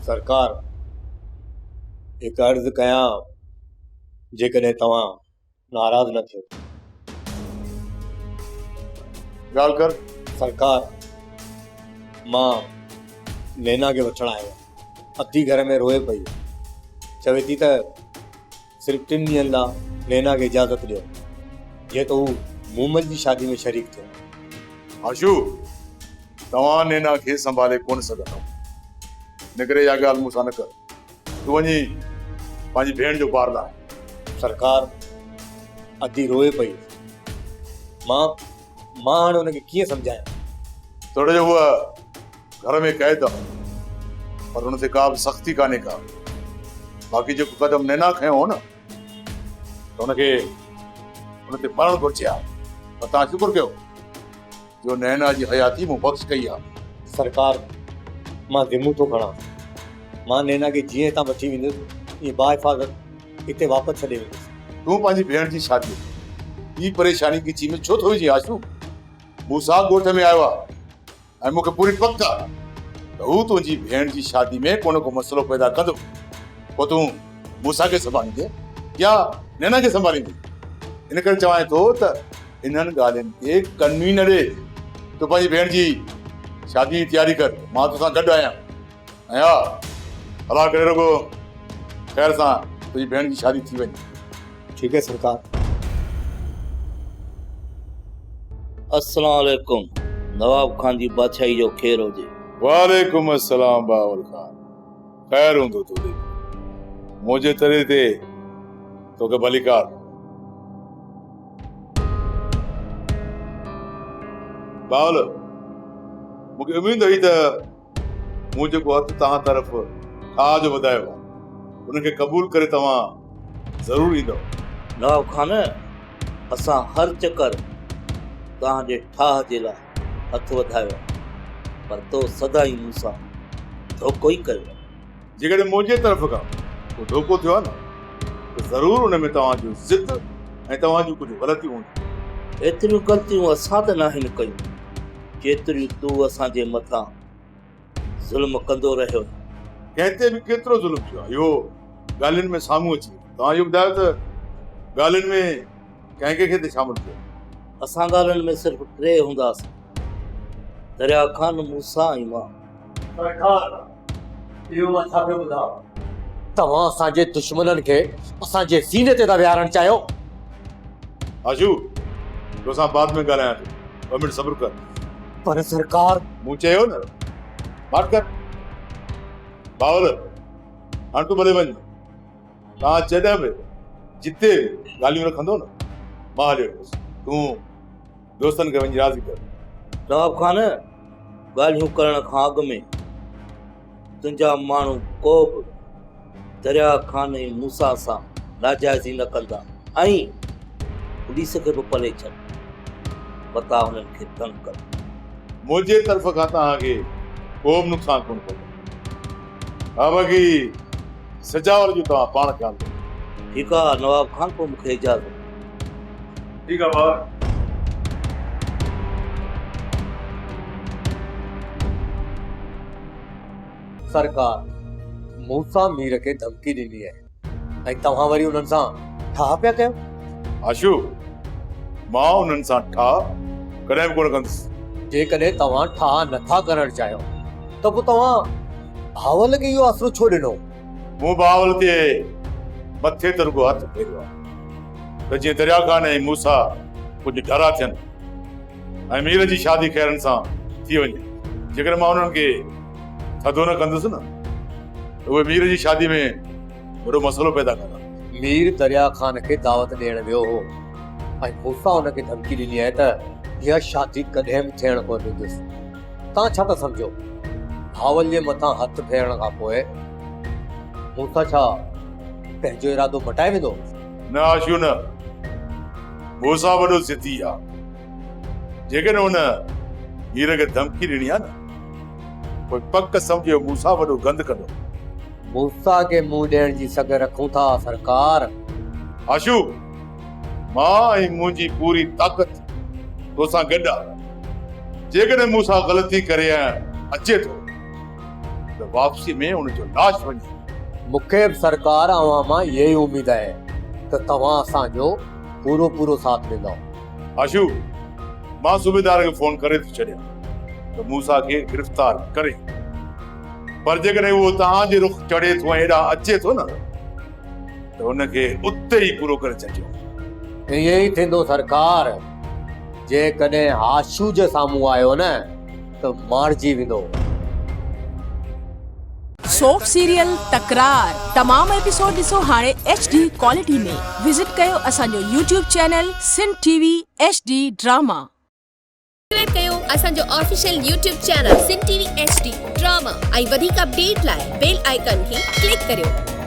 सरकार एक अर्ज कयां जेकॾहिं तव्हां नाराज़ न थियो। ॻाल्हि कर। सरकार मां नैना खे वठणु आयो अधी घर में रोए पई, चवे थी त सिर्फ़ु 3 ॾींहंनि लाइ नैना खे इजाज़त ॾियो जीअं त हू मूमल जी शादी में शरीक थियो। आशू तव्हां नैना खे संभाले कोन सघंदव, इन करे इहा ॻाल्हि मूंसां न कर। तूं वञी पंहिंजी भेण जो ॿार लाइ। सरकार अधी रोए पई, मां हाणे हुनखे कीअं सम्झायां? थोरो जो उहा घर में क़ैद आहे, पर हुन ते का बि सख़्ती कान्हे का। बाक़ी जेको क़दम नैना खयो हो न त हुनखे हुन ते मरणु घुरिजे हा। पर तव्हां शुक्र कयो जो नैना जी हयाती मूं बख़्श कई आहे। सरकार मां ज़िम्मो थो खणां, मां नैना खे जीअं हितां वठी वेंदुसि ईअं बाहिफ़ाज़त हिते वापसि छॾे वेंदुसि। तूं पंहिंजी भेण जी शादी ॿी परेशानी ॻिची में छो थो विझी आशू? मूंसां ॻोठ में आयो आहे ऐं मूंखे पूरी पक आहे त हू तुंहिंजी भेण जी शादी में को न को मसइलो पैदा कंदो। पोइ तूं मूंसां खे संभालींदे या नैना खे संभालींदी? इन करे चवां थो त इन्हनि ॻाल्हियुनि खे कन्वी न ॾे। तूं पंहिंजी भेण जी शादी जी तयारी कर, मां तोसां गॾु आहियां। ऐं हा अला करे रुगो ख़ैर सां तुंहिंजी भेण जी शादी थी वञे। ठीक है सरकार। अस्सलाम वालेकुम। नवाब खान जी बादशाही जो खेर हुजे। वालेकुम अस्सलाम बावल खान। ख़ैर हूंदो तुंहिंजे मुंहिंजे तरे ते तोखे भलीकार। बावल मूंखे उमेद हुई त मूं जेको हथु तव्हां तरफ़ ठाह जो वधायो आहे उनखे क़बूल करे तव्हां ज़रूरु ईंदव। नवाब खान असां हर चकर तव्हांजे ठाह जे लाइ हथु वधायो, पर तो सदाई मूंसां धोखो ई कयो। जेकॾहिं मुंहिंजे तरफ़ खां को धोखो थियो आहे न त ज़रूरु हुन में तव्हांजो ज़िद ऐं तव्हांजूं कुझु ग़लतियूं हूंदियूं। एतिरियूं ग़लतियूं असां त नाहिनि कयूं जेतिरियूं तूं असांजे मथां ज़ुल्म कंदो रहियो। कंहिं ते बि केतिरो ज़ुल्म थियो आहे इहो ॻाल्हियुनि में साम्हूं अची वियो। तव्हां इहो ॿुधायो त ॻाल्हियुनि में कंहिं कंहिंखे ते शामिल कयो? असां ॻाल्हियुनि में सिर्फ़ु 3 हूंदासीं, दरिया खान, मूसा ऐं मां। सरकार इहो मां छा पियो ॿुधां? तव्हां असांजे दुश्मननि खे असांजे सीने ते था विहारणु चाहियो। आशू तोसां बाद में ॻाल्हायां थो, 2 मिंट सब्र कर। पर सरकार मूं चयो न बात कर। बावल हाणे तूं भले वञ, तव्हां जॾहिं बि जिते ॻाल्हियूं रखंदो न मां हलियो वेंदुसि। तूं दोस्तनि खे वञी राज़ी कर। नवाब खान ॻाल्हियूं करण खां अॻु में तुंहिंजा माण्हू को बि दरिया खान ऐं मूसा सां नाजाइज़ी न कंदा ऐं पुलिस खे बि पले छॾ, बता हुननि खे तंग कर। मुंहिंजे तरफ़ खां तव्हांखे को बि नुक़सानु कोन पवंदो। हा बाक़ी सजावल जो तव्हां पाण ख़्यालु कयो। ठीकु आहे नवाब खान, पोइ मूंखे इजाज़त। ठीकु आहे भाउ। सरकार मूसा मीर खे धमकी ॾिनी आहे ऐं तव्हां वरी उन्हनि सां ठाह पिया कयो। आशू मां उन्हनि सां ठाह कॾहिं बि कोन कंदुसि। जेकॾहिं तव्हां ठाह नथा करणु चाहियो त पोइ तव्हां भावल खे इहो आसरो छो ॾिनो? मूं बावल ते मथे ते रुगो हथु फेरियो आहे त जीअं दरिया खान ऐं मूसा कुझु डरा थियनि ऐं मीर जी शादी खैरनि सां थी वञे। जेकर मां उन्हनि खे थधो न कंदुसि न त उहे मीर जी शादी में वॾो मसइलो पैदा कंदा। मीर दरिया खान खे दावत ॾियण वियो हो ऐं मूसा हुनखे धमकी ॾिनी आहे त इहा शादी कॾहिं बि थियण कोन ॾींदुसि। तव्हां छा था सम्झो? भावल जे मथां हथु फेरण खां पोइ मूसा छा पंहिंजो इरादो मटाए वेंदो? न आशू न, मूसा वॾो ज़िदी आहे। जेकॾहिं हुन मीर खे धमकी ॾिनी आहे न पोइ पक सम्झो मूसा वॾो गंद कंदो। मूसा खे मुंहुं ॾियण जी सघ रखूं था सरकार। आशू मां ऐं मुंहिंजी पूरी ताक़त तोसां गॾु आहे। जेकॾहिं मूंसां ग़लती करे अचे थो त वापसी में उनजो लाश वञे। मूंखे बि सरकार अवां मां इहा ई उमेद आहे त तव्हां असांजो पूरो पूरो साथ ॾींदव। आशू, मां सूबेदार खे फोन करे थो छॾियां त मूसा खे गिरफ़्तार करे, पर जेकॾहिं उहो तव्हांजे रुख चढ़े थो ऐं हेॾा अचे थो न त हुनखे उते ई पूरो करे छॾियो। ईअं ई थींदो सरकार। जेकॾहिं आशू जे साम्हूं आयो न त मारिजी वेंदो। सोप सीरियल तकरार तमाम एपिसोड ॾिसो हाणे HD क्वालिटी में। विजिट कयो असांजो YouTube channel Sindh TV HD drama. Subscribe कयो असांजो official YouTube channel Sindh TV HD drama ऐं वधीक अपडेट लाइ बेल आइकन खे क्लिक करियो।